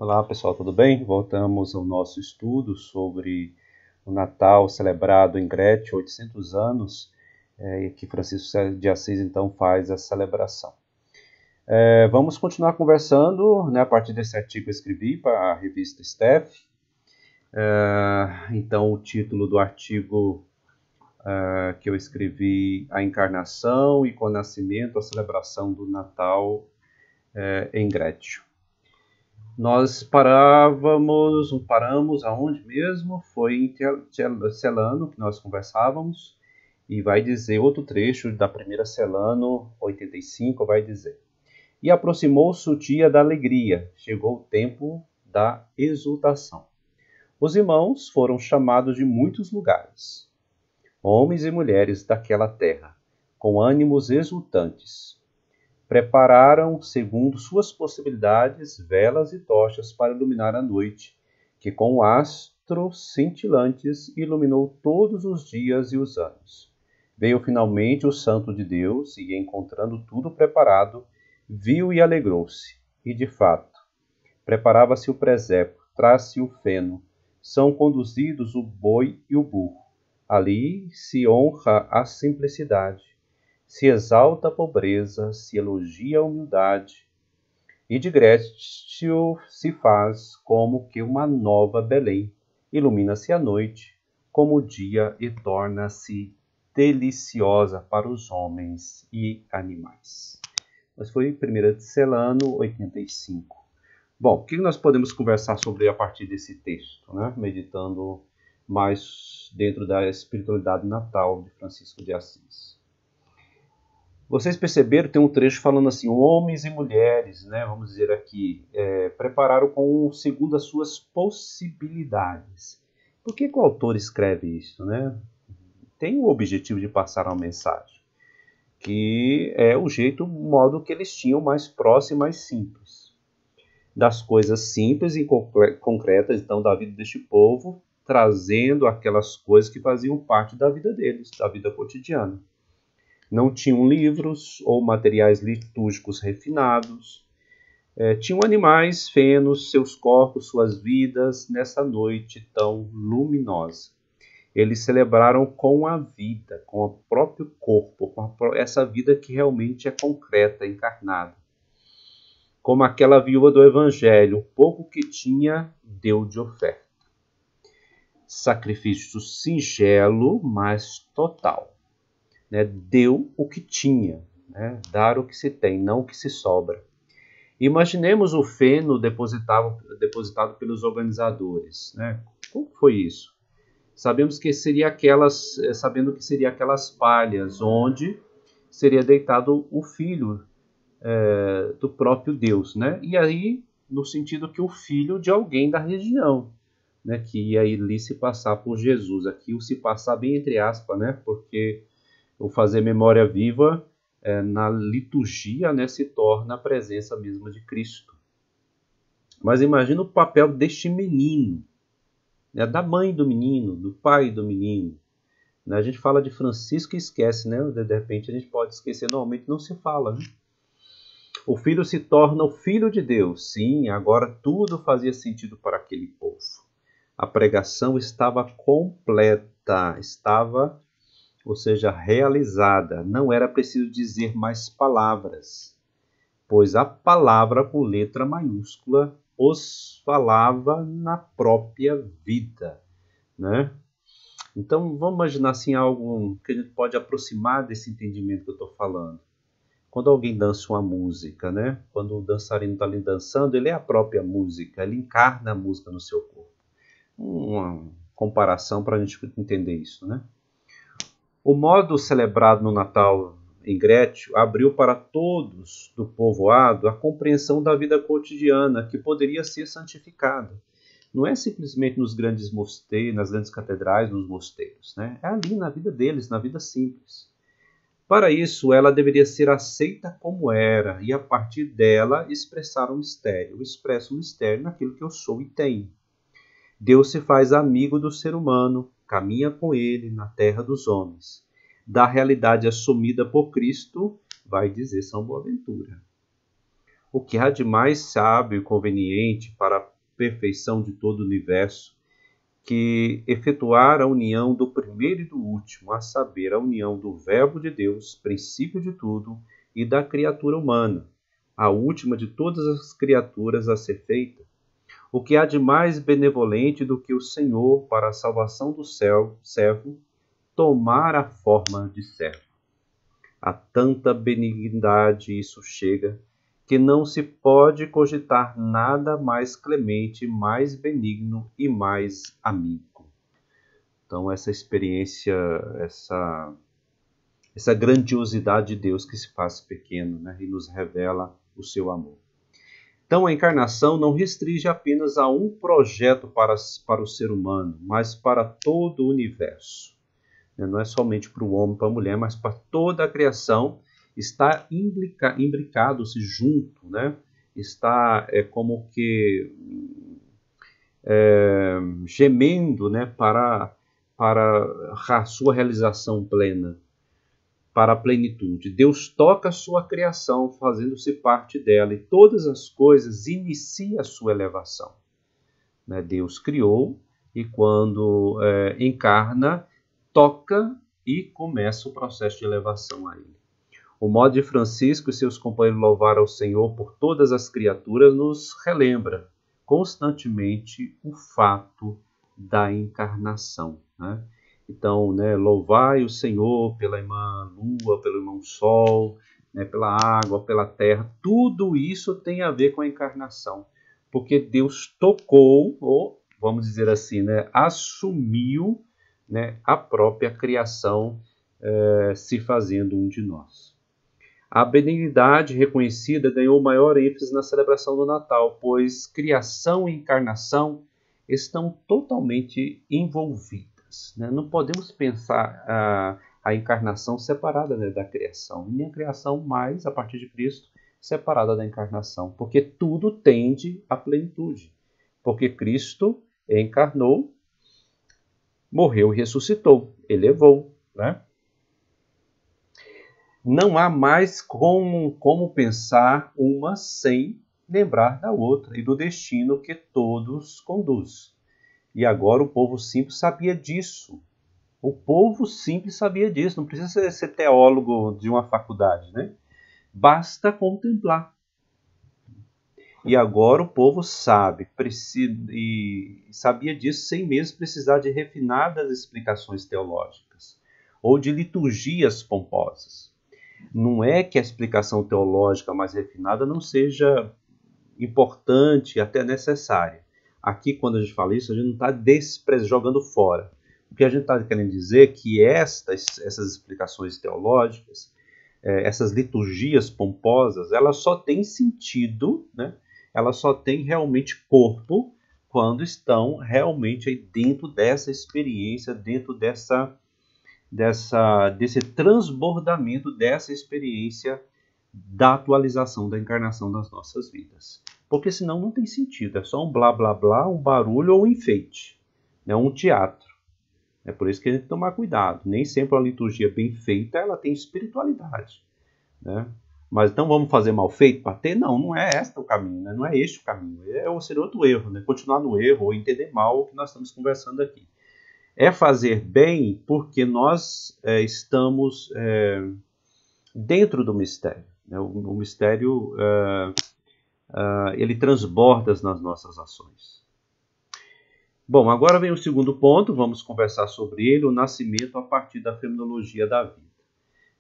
Olá pessoal, tudo bem? Voltamos ao nosso estudo sobre o Natal celebrado em Grécia, 800 anos, que Francisco de Assis então faz a celebração. Vamos continuar conversando, né, a partir desse artigo que eu escrevi para a revista Steph. Então o título do artigo que eu escrevi, A Encarnação e com o Nascimento, a celebração do Natal em Grécia. Nós paramos aonde mesmo? Foi em Celano que nós conversávamos, e vai dizer outro trecho da primeira Celano 85, vai dizer: E aproximou-se o dia da alegria, chegou o tempo da exultação. Os irmãos foram chamados de muitos lugares, homens e mulheres daquela terra, com ânimos exultantes. Prepararam, segundo suas possibilidades, velas e tochas para iluminar a noite, que com astros cintilantes iluminou todos os dias e os anos. Veio finalmente o Santo de Deus e, encontrando tudo preparado, viu e alegrou-se. E, de fato, preparava-se o presépio, traz-se o feno, são conduzidos o boi e o burro. Ali se honra a simplicidade, se exalta a pobreza, se elogia a humildade, e de Grécio se faz como que uma nova Belém. Ilumina-se a noite, como o dia, e torna-se deliciosa para os homens e animais. Mas foi 1 de Celano, 85. Bom, o que nós podemos conversar sobre a partir desse texto, né? Meditando mais dentro da espiritualidade natal de Francisco de Assis. Vocês perceberam, tem um trecho falando assim, homens e mulheres, né, vamos dizer aqui, prepararam segundo as suas possibilidades. Por que o autor escreve isso, né? Tem o objetivo de passar uma mensagem, que é o modo que eles tinham mais próximo e mais simples. Das coisas simples e concretas, então, da vida deste povo, trazendo aquelas coisas que faziam parte da vida deles, da vida cotidiana. Não tinham livros ou materiais litúrgicos refinados. Tinham animais, fenos, seus corpos, suas vidas, nessa noite tão luminosa. Eles celebraram com a vida, com o próprio corpo, com essa vida que realmente é concreta, encarnada. Como aquela viúva do Evangelho, o pouco que tinha, deu de oferta. Sacrifício singelo, mas total. Né, deu o que tinha, né, dar o que se tem, não o que se sobra. Imaginemos o feno depositado pelos organizadores. Né? Como foi isso? Sabendo que seria aquelas palhas onde seria deitado o filho do próprio Deus. Né? E aí, no sentido que o filho de alguém da região, né, que ia ali se passar por Jesus. Aqui o se passar bem entre aspas, né, porque o fazer memória viva, na liturgia, né, se torna a presença mesma de Cristo. Mas imagina o papel deste menino, né, da mãe do menino, do pai do menino. Né, a gente fala de Francisco e esquece, né? De repente a gente pode esquecer, normalmente não se fala. Né? O filho se torna o filho de Deus. Sim, agora tudo fazia sentido para aquele povo. A pregação estava completa, ou seja, realizada. Não era preciso dizer mais palavras, pois a palavra com letra maiúscula os falava na própria vida, né? Então, vamos imaginar assim algo que a gente pode aproximar desse entendimento que eu estou falando. Quando alguém dança uma música, né? Quando o dançarino está ali dançando, ele é a própria música, ele encarna a música no seu corpo. Uma comparação para a gente entender isso, né? O modo celebrado no Natal em Grécia abriu para todos do povoado a compreensão da vida cotidiana que poderia ser santificada. Não é simplesmente nos grandes mosteiros, nas grandes catedrais, nos mosteiros. Né? É ali na vida deles, na vida simples. Para isso, ela deveria ser aceita como era e, a partir dela, expressar um mistério. Eu expresso um mistério naquilo que eu sou e tenho. Deus se faz amigo do ser humano, caminha com ele na terra dos homens. Da realidade assumida por Cristo, vai dizer São Boaventura. O que há de mais sábio e conveniente para perfeição de todo o universo, que efetuar a união do primeiro e do último, a saber, a união do Verbo de Deus, princípio de tudo, e da criatura humana, a última de todas as criaturas a ser feita. O que há de mais benevolente do que o Senhor, para a salvação do servo, tomar a forma de servo? A tanta benignidade isso chega, que não se pode cogitar nada mais clemente, mais benigno e mais amigo. Então, essa experiência, essa grandiosidade de Deus que se faz pequeno, né, e nos revela o seu amor. Então, a encarnação não restringe apenas a um projeto para o ser humano, mas para todo o universo. Não é somente para o homem, para a mulher, mas para toda a criação. Está imbricado-se junto, né? Está como que gemendo, né? para a sua realização plena, para a plenitude. Deus toca a sua criação, fazendo-se parte dela, e todas as coisas inicia a sua elevação. Né? Deus criou, e quando encarna, toca e começa o processo de elevação a ele. O modo de Francisco e seus companheiros louvar ao Senhor por todas as criaturas nos relembra constantemente o fato da encarnação. Né? Então, né, louvai o Senhor pela irmã Lua, pelo irmão Sol, né, pela água, pela terra. Tudo isso tem a ver com a encarnação, porque Deus tocou, ou vamos dizer assim, né, assumiu, né, a própria criação se fazendo um de nós. A benignidade reconhecida ganhou maior ênfase na celebração do Natal, pois criação e encarnação estão totalmente envolvidas. Né? Não podemos pensar a encarnação separada, né, da criação, nem a criação mais, a partir de Cristo, separada da encarnação, porque tudo tende à plenitude, porque Cristo encarnou, morreu e ressuscitou, elevou, né? Não há mais como pensar uma sem lembrar da outra e do destino que todos conduz. E agora o povo simples sabia disso. O povo simples sabia disso. Não precisa ser teólogo de uma faculdade, né? Basta contemplar. E agora o povo sabe, e sabia disso sem mesmo precisar de refinadas explicações teológicas ou de liturgias pomposas. Não é que a explicação teológica mais refinada não seja importante, até necessária. Aqui, quando a gente fala isso, a gente não está jogando fora. O que a gente está querendo dizer é que essas explicações teológicas, essas liturgias pomposas, elas só têm sentido, né? Elas só têm realmente corpo quando estão realmente aí dentro dessa experiência, dentro desse transbordamento dessa experiência da atualização da encarnação das nossas vidas. Porque senão não tem sentido, é só um blá blá blá, um barulho ou um enfeite, né? Um teatro. É por isso que a gente tem que tomar cuidado. Nem sempre uma liturgia bem feita ela tem espiritualidade, né? Mas então vamos fazer mal feito para ter? Não, não é este o caminho, né? Não é este o caminho. Seria outro erro, né? Continuar no erro ou entender mal o que nós estamos conversando aqui. É fazer bem porque nós estamos dentro do mistério. Né? O mistério ele transborda nas nossas ações. Bom, agora vem o segundo ponto, vamos conversar sobre ele, o nascimento a partir da fenomenologia da vida.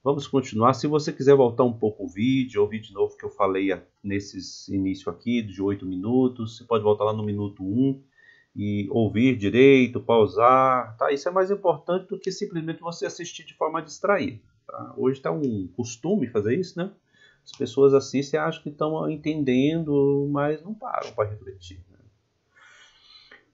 Vamos continuar. Se você quiser voltar um pouco o vídeo, ouvir de novo o que eu falei nesse início aqui, de 8 minutos, você pode voltar lá no minuto 1 e ouvir direito, pausar. Tá? Isso é mais importante do que simplesmente você assistir de forma distraída. Tá? Hoje está um costume fazer isso, né? As pessoas assistem e acham que estão entendendo, mas não param para refletir. Né?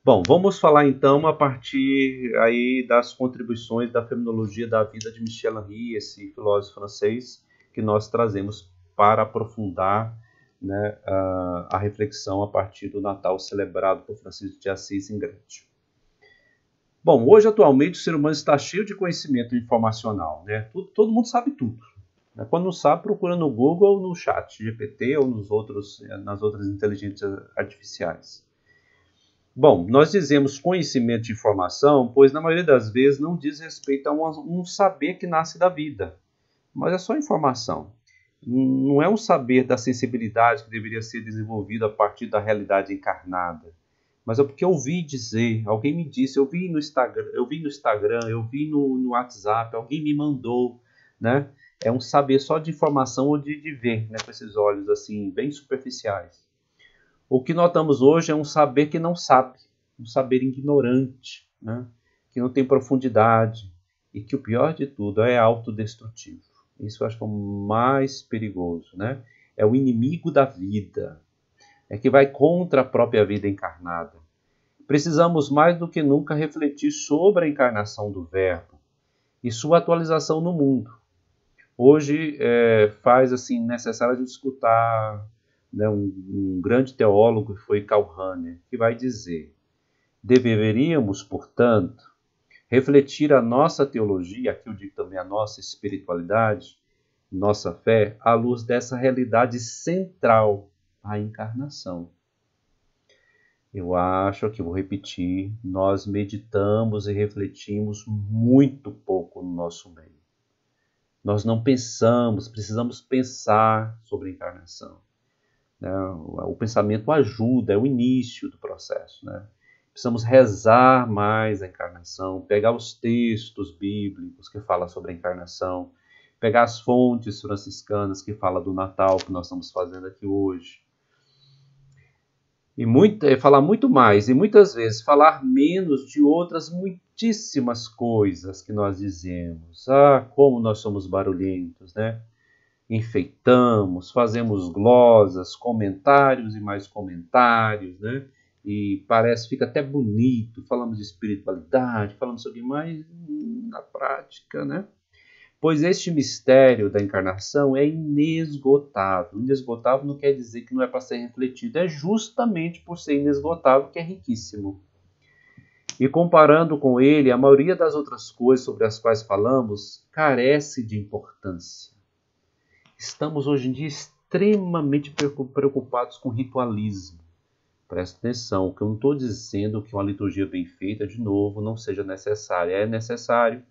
Bom, vamos falar então a partir aí das contribuições da fenomenologia da vida de Michel Henry, esse filósofo francês que nós trazemos para aprofundar, né, a reflexão a partir do Natal celebrado por Francisco de Assis em Grétio. Bom, hoje atualmente o ser humano está cheio de conhecimento informacional, né? Todo mundo sabe tudo. Né? Quando não sabe, procura no Google ou no chat GPT ou nas outras inteligências artificiais. Bom, nós dizemos conhecimento de informação, pois na maioria das vezes não diz respeito a um saber que nasce da vida, mas é só informação. Não é um saber da sensibilidade que deveria ser desenvolvido a partir da realidade encarnada, mas é porque eu ouvi dizer, alguém me disse, eu vi no Instagram, eu vi no WhatsApp, alguém me mandou, né? É um saber só de informação ou de ver, né, com esses olhos assim bem superficiais. O que notamos hoje é um saber que não sabe, um saber ignorante, né? Que não tem profundidade e que o pior de tudo é autodestrutivo. Isso eu acho que é o mais perigoso, né? É o inimigo da vida, é que vai contra a própria vida encarnada. Precisamos mais do que nunca refletir sobre a encarnação do Verbo e sua atualização no mundo. Hoje faz assim necessário a gente escutar, né, um grande teólogo que foi Karl Rahner, que vai dizer: deveríamos, portanto, refletir a nossa teologia, aqui eu digo também a nossa espiritualidade, nossa fé, à luz dessa realidade central, a encarnação. Eu acho que vou repetir, nós meditamos e refletimos muito pouco no nosso meio. Nós não pensamos, precisamos pensar sobre a encarnação. Né? O pensamento ajuda, é o início do processo. Né? Precisamos rezar mais a encarnação, pegar os textos bíblicos que falam sobre a encarnação, pegar as fontes franciscanas que falam do Natal, que nós estamos fazendo aqui hoje. E falar muito mais, e muitas vezes falar menos de outras muitíssimas coisas que nós dizemos. Ah, como nós somos barulhentos, né? Enfeitamos, fazemos glosas, comentários e mais comentários, né? E parece, fica até bonito, falamos de espiritualidade, falamos sobre mais na prática, né? Pois este mistério da encarnação é inesgotável. Inesgotável não quer dizer que não é para ser refletido, é justamente por ser inesgotável que é riquíssimo. E comparando com ele, a maioria das outras coisas sobre as quais falamos carece de importância. Estamos hoje em dia extremamente preocupados com ritualismo. Presta atenção, que eu não estou dizendo que uma liturgia bem feita, de novo, não seja necessária. É necessário.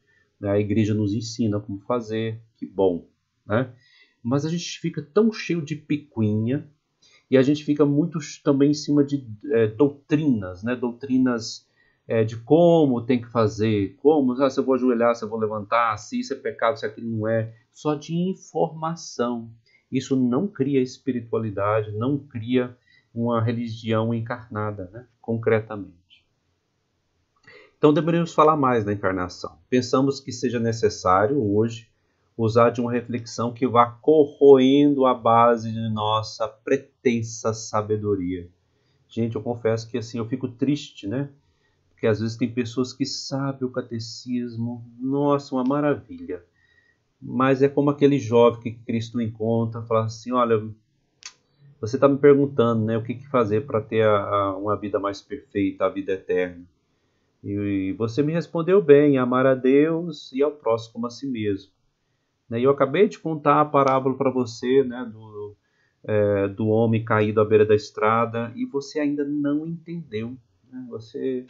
A igreja nos ensina como fazer, que bom, né? Mas a gente fica tão cheio de picuinha e a gente fica muito também em cima de doutrinas, né? Doutrinas de como tem que fazer, como, se eu vou ajoelhar, se eu vou levantar, se isso é pecado, se aquilo não é, só de informação. Isso não cria espiritualidade, não cria uma religião encarnada, né? Concretamente. Então deveríamos falar mais da encarnação. Pensamos que seja necessário hoje usar de uma reflexão que vá corroendo a base de nossa pretensa sabedoria. Gente, eu confesso que assim eu fico triste, né? Porque às vezes tem pessoas que sabem o catecismo, nossa, uma maravilha. Mas é como aquele jovem que Cristo encontra, fala assim, olha, você está me perguntando, né, o que fazer para ter uma vida mais perfeita, a vida eterna. E você me respondeu bem, amar a Deus e ao próximo como a si mesmo. E eu acabei de contar a parábola para você, né, do homem caído à beira da estrada, e você ainda não entendeu. Né? Você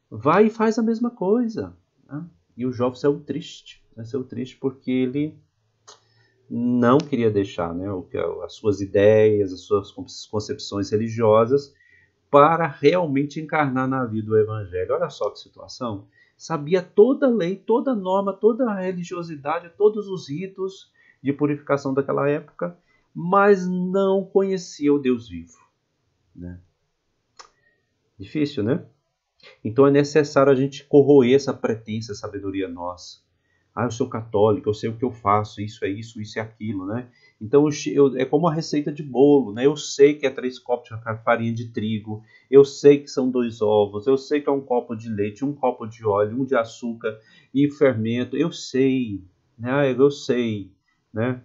vai e faz a mesma coisa. Né? E o jovem saiu triste. Saiu triste porque ele não queria deixar, né, as suas ideias, as suas concepções religiosas, para realmente encarnar na vida o Evangelho. Olha só que situação. Sabia toda a lei, toda a norma, toda a religiosidade, todos os ritos de purificação daquela época, mas não conhecia o Deus vivo. Né? Difícil, né? Então é necessário a gente corroer essa pretensa sabedoria nossa. Ah, eu sou católico, eu sei o que eu faço, isso é aquilo, né? Então é como a receita de bolo, né? Eu sei que é 3 copos de farinha de trigo, eu sei que são 2 ovos, eu sei que é um copo de leite, um copo de óleo, um de açúcar e fermento, eu sei, né? Eu sei, né?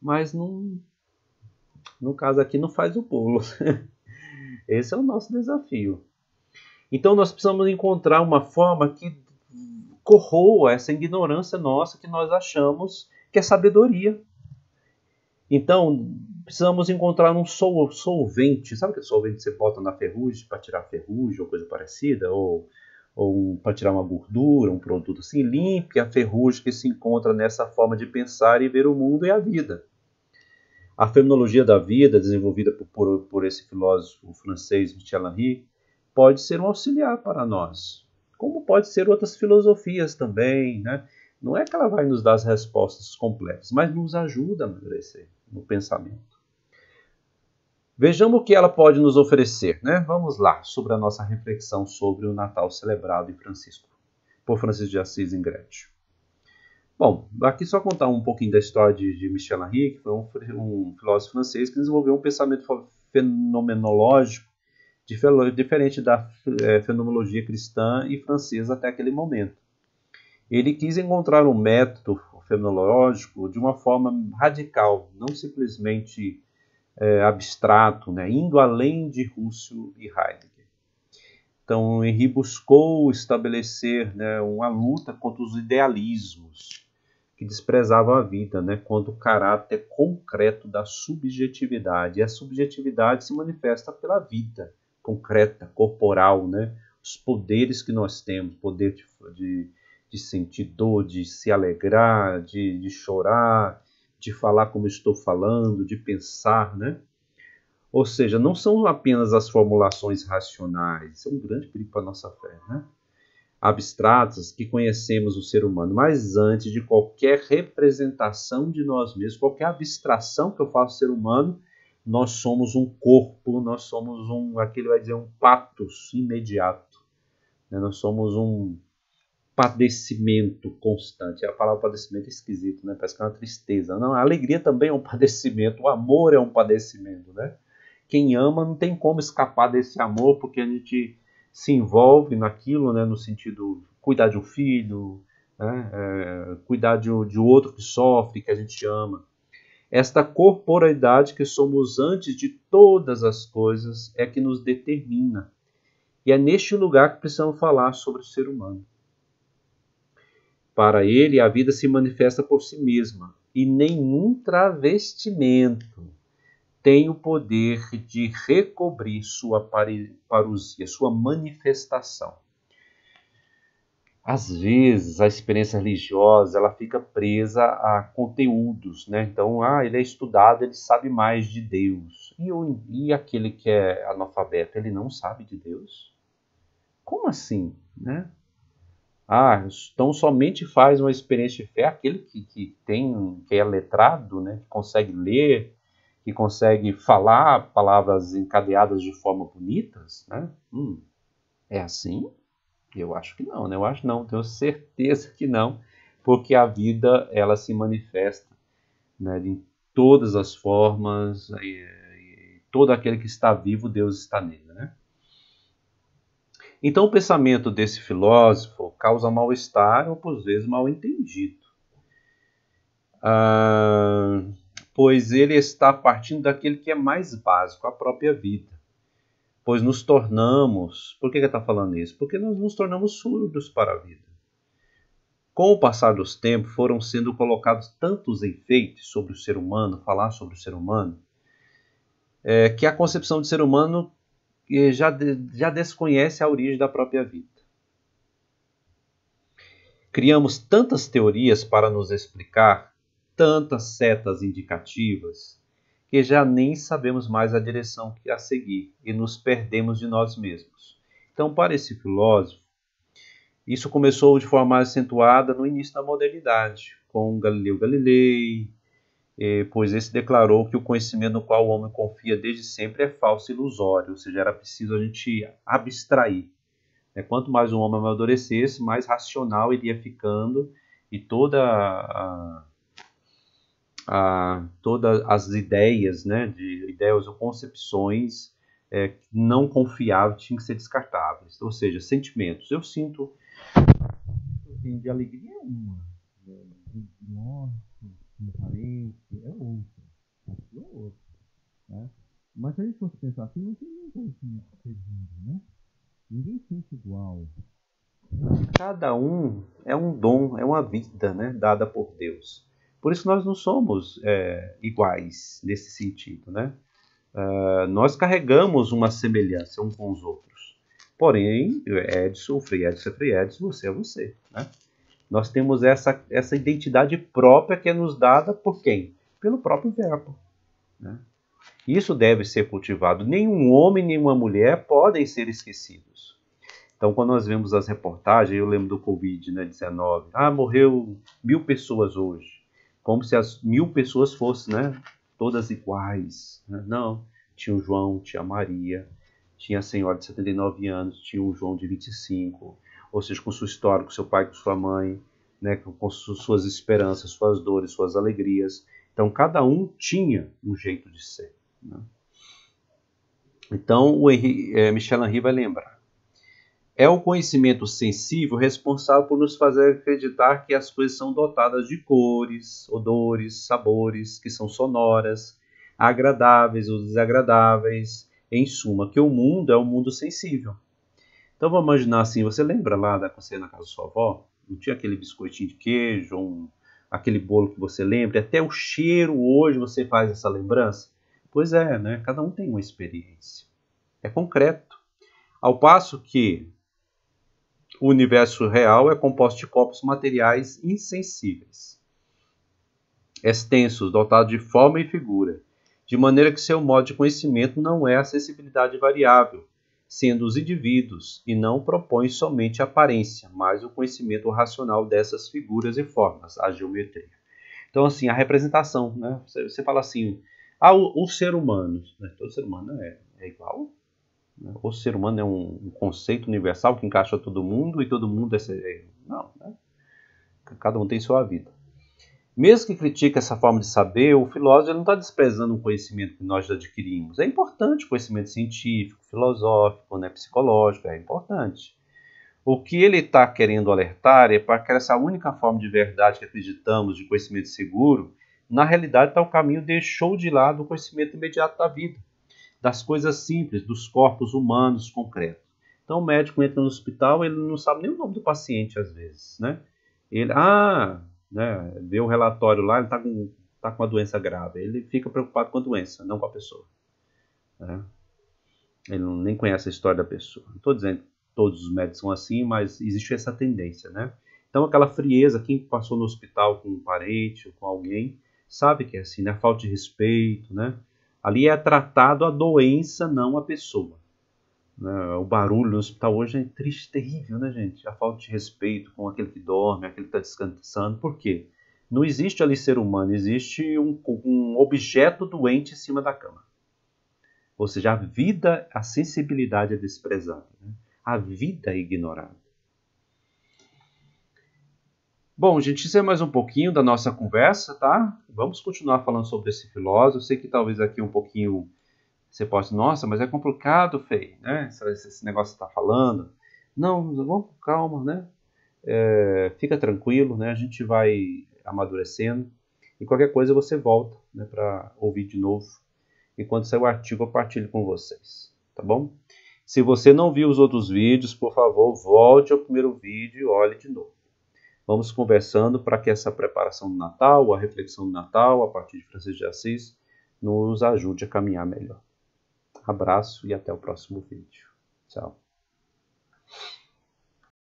Mas no caso aqui não faz o bolo. Esse é o nosso desafio. Então nós precisamos encontrar uma forma que corroa essa ignorância nossa que nós achamos que é sabedoria. Então, precisamos encontrar um solvente. Sabe aquele solvente que você bota na ferrugem para tirar ferrugem ou coisa parecida? Ou para tirar uma gordura, um produto assim? Limpe a ferrugem que se encontra nessa forma de pensar e ver o mundo e a vida. A fenomenologia da vida, desenvolvida por esse filósofo francês Michel Henry, pode ser um auxiliar para nós. Como pode ser outras filosofias também, né? Não é que ela vai nos dar as respostas completas, mas nos ajuda a amadurecer no pensamento. Vejamos o que ela pode nos oferecer, né? Vamos lá, sobre a nossa reflexão sobre o Natal celebrado por Francisco de Assis em Grécia. Bom, aqui só contar um pouquinho da história de Michel Henry, que foi um filósofo francês que desenvolveu um pensamento fenomenológico diferente da fenomenologia cristã e francesa até aquele momento. Ele quis encontrar um método fenomenológico de uma forma radical, não simplesmente abstrato, né, indo além de Husserl e Heidegger. Então, Henry buscou estabelecer, né, uma luta contra os idealismos que desprezavam a vida, né, contra o caráter concreto da subjetividade. E a subjetividade se manifesta pela vida concreta, corporal, né, os poderes que nós temos, poder de sentir dor, de se alegrar, de chorar, de falar como estou falando, de pensar, né? Ou seja, não são apenas as formulações racionais, isso é um grande perigo para a nossa fé, né? Abstratas que conhecemos o ser humano, mas antes de qualquer representação de nós mesmos, qualquer abstração que eu faço do ser humano, nós somos um corpo, nós somos aquele vai dizer, um patos imediato, né? Nós somos um padecimento constante. A palavra padecimento é esquisito, né? Parece que é uma tristeza. Não, a alegria também é um padecimento, o amor é um padecimento, né? Quem ama não tem como escapar desse amor, porque a gente se envolve naquilo, né? No sentido cuidar de um filho, né? Cuidar de outro que sofre, que a gente ama. Esta corporeidade que somos antes de todas as coisas é que nos determina. E é neste lugar que precisamos falar sobre o ser humano. Para ele, a vida se manifesta por si mesma, e nenhum travestimento tem o poder de recobrir sua parousia, sua manifestação. Às vezes, a experiência religiosa ela fica presa a conteúdos, né? Então, ele é estudado, ele sabe mais de Deus. E aquele que é analfabeto, ele não sabe de Deus? Como assim, né? Então somente faz uma experiência de fé aquele que é letrado, né, que consegue ler, que consegue falar palavras encadeadas de forma bonitas, né? É assim? Eu acho que não, né? Eu acho não, tenho certeza que não, porque a vida ela se manifesta, né, em todas as formas, e todo aquele que está vivo, Deus está nele, né? Então o pensamento desse filósofo causa mal-estar ou, por vezes, mal-entendido. Pois ele está partindo daquele que é mais básico, a própria vida. Pois nos tornamos... Por que ele está falando isso? Porque nós nos tornamos surdos para a vida. Com o passar dos tempos, foram sendo colocados tantos enfeites sobre o ser humano, falar sobre o ser humano, que a concepção de ser humano já desconhece a origem da própria vida. Criamos tantas teorias para nos explicar, tantas setas indicativas, que já nem sabemos mais a direção que a seguir e nos perdemos de nós mesmos. Então, para esse filósofo, isso começou de forma mais acentuada no início da modernidade, com Galileu Galilei, pois esse declarou que o conhecimento no qual o homem confia desde sempre é falso e ilusório, ou seja, era preciso a gente abstrair. Quanto mais o homem amadurecesse, mais racional ele ia ficando e todas as ideias, né, de ideias ou concepções não confiáveis tinham que ser descartáveis. Ou seja, sentimentos. Eu sinto de alegria é uma, de morte, de parente é outra, aqui é outra, né? Mas se a gente fosse pensar assim, não tem nem conhecimento perdido, né? Ninguém sente igual. Cada um é um dom, é uma vida, né, dada por Deus. Por isso nós não somos iguais nesse sentido, né? Nós carregamos uma semelhança uns com os outros. Porém, Edson, Frei Edson é Frei Edson, você é você, né? Nós temos essa identidade própria que é nos dada por quem? Pelo próprio Verbo, né? Isso deve ser cultivado. Nenhum homem, nenhuma mulher podem ser esquecidos. Então, quando nós vemos as reportagens, eu lembro do Covid-19, morreu 1000 pessoas hoje, como se as 1000 pessoas fossem, né, todas iguais, né? Não, tinha o João, tinha a Maria, tinha a senhora de 79 anos, tinha o João de 25, ou seja, com sua história, com seu pai, com sua mãe, né, com suas esperanças, suas dores, suas alegrias. Então, cada um tinha um jeito de ser, né? Então, Michel Henry vai lembrar. É o conhecimento sensível responsável por nos fazer acreditar que as coisas são dotadas de cores, odores, sabores, que são sonoras, agradáveis ou desagradáveis. Em suma, que o mundo é um mundo sensível. Então vamos imaginar assim, você lembra lá da você na casa da sua avó? Não tinha aquele biscoitinho de queijo, aquele bolo que você lembra? Até o cheiro hoje você faz essa lembrança? Pois é, né? Cada um tem uma experiência. É concreto. Ao passo que o universo real é composto de corpos materiais insensíveis, extensos, dotados de forma e figura, de maneira que seu modo de conhecimento não é a sensibilidade variável, sendo os indivíduos, e não propõe somente a aparência, mas o conhecimento racional dessas figuras e formas, a geometria. Então, assim, a representação, né? Você fala assim, o ser humano, né? Todo ser humano é igual? O ser humano é um conceito universal que encaixa todo mundo e todo mundo é... Não, né? Cada um tem sua vida. Mesmo que critique essa forma de saber, o filósofo não está desprezando o conhecimento que nós adquirimos. É importante o conhecimento científico, filosófico, né, psicológico, é importante. O que ele está querendo alertar é para que essa única forma de verdade que acreditamos, de conhecimento seguro, na realidade está o caminho deixou de lado o conhecimento imediato da vida, das coisas simples, dos corpos humanos concretos. Então o médico entra no hospital, ele não sabe nem o nome do paciente às vezes, né? Ele, né, vê o relatório lá, ele está com uma doença grave. Ele fica preocupado com a doença, não com a pessoa, né? Ele nem conhece a história da pessoa. Não estou dizendo que todos os médicos são assim, mas existe essa tendência, né? Então aquela frieza, quem passou no hospital com um parente ou com alguém, sabe que é assim, né? Falta de respeito, né? Ali é tratado a doença, não a pessoa, né? O barulho no hospital hoje é triste, terrível, né, gente? A falta de respeito com aquele que dorme, aquele que está descansando. Por quê? Não existe ali ser humano, existe um objeto doente em cima da cama. Ou seja, a vida, a sensibilidade é desprezada, né? A vida é ignorada. Bom, gente, isso é mais um pouquinho da nossa conversa, tá? Vamos continuar falando sobre esse filósofo. Eu sei que talvez aqui um pouquinho você possa, nossa, mas é complicado, Fei, né? Esse negócio que você está falando. Não, vamos com calma, né? Fica tranquilo, né? A gente vai amadurecendo. E qualquer coisa você volta, né, para ouvir de novo. E quando sair o artigo, eu partilho com vocês, tá bom? Se você não viu os outros vídeos, por favor, volte ao primeiro vídeo e olhe de novo. Vamos conversando para que essa preparação do Natal, a reflexão do Natal, a partir de Francisco de Assis, nos ajude a caminhar melhor. Abraço e até o próximo vídeo. Tchau.